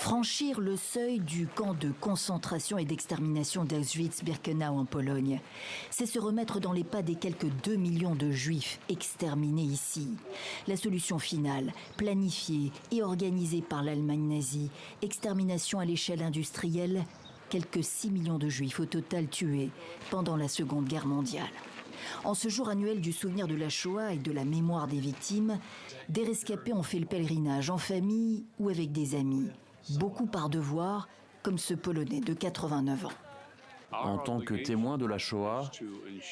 Franchir le seuil du camp de concentration et d'extermination d'Auschwitz-Birkenau en Pologne, c'est se remettre dans les pas des quelques 2 millions de juifs exterminés ici. La solution finale, planifiée et organisée par l'Allemagne nazie, extermination à l'échelle industrielle, quelques 6 millions de juifs au total tués pendant la Seconde Guerre mondiale. En ce jour annuel du souvenir de la Shoah et de la mémoire des victimes, des rescapés ont fait le pèlerinage en famille ou avec des amis. Beaucoup par devoir, comme ce Polonais de 89 ans. En tant que témoins de la Shoah,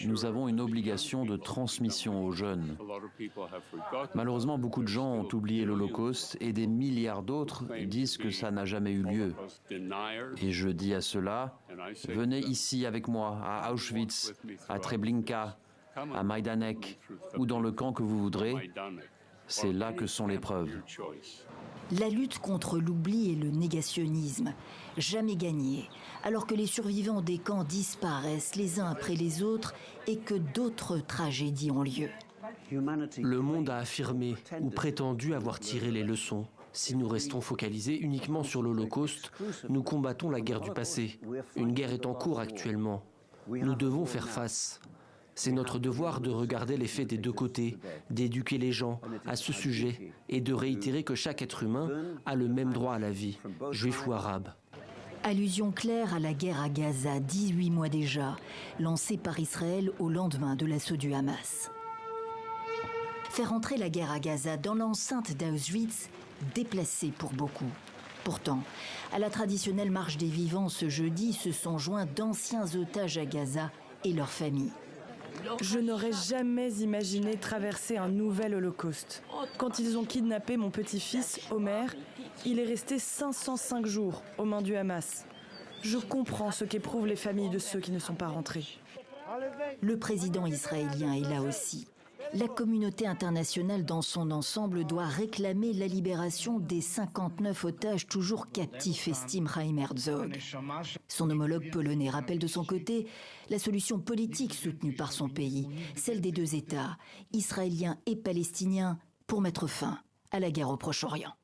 nous avons une obligation de transmission aux jeunes. Malheureusement, beaucoup de gens ont oublié l'Holocauste et des milliards d'autres disent que ça n'a jamais eu lieu. Et je dis à ceux-là, venez ici avec moi, à Auschwitz, à Treblinka, à Majdanek ou dans le camp que vous voudrez. C'est là que sont les preuves. La lutte contre l'oubli et le négationnisme, jamais gagnée, alors que les survivants des camps disparaissent les uns après les autres et que d'autres tragédies ont lieu. Le monde a affirmé ou prétendu avoir tiré les leçons. Si nous restons focalisés uniquement sur l'Holocauste, nous combattons la guerre du passé. Une guerre est en cours actuellement. Nous devons faire face. C'est notre devoir de regarder les faits des deux côtés, d'éduquer les gens à ce sujet et de réitérer que chaque être humain a le même droit à la vie, juif ou arabe. Allusion claire à la guerre à Gaza, 18 mois déjà, lancée par Israël au lendemain de l'assaut du Hamas. Faire entrer la guerre à Gaza dans l'enceinte d'Auschwitz, déplacé pour beaucoup. Pourtant, à la traditionnelle marche des vivants ce jeudi se sont joints d'anciens otages à Gaza et leurs familles. Je n'aurais jamais imaginé traverser un nouvel holocauste. Quand ils ont kidnappé mon petit-fils, Omer, il est resté 505 jours aux mains du Hamas. Je comprends ce qu'éprouvent les familles de ceux qui ne sont pas rentrés. Le président israélien est là aussi. La communauté internationale dans son ensemble doit réclamer la libération des 59 otages toujours captifs, estime Chaim Herzog. Son homologue polonais rappelle de son côté la solution politique soutenue par son pays, celle des deux États, israéliens et palestiniens, pour mettre fin à la guerre au Proche-Orient.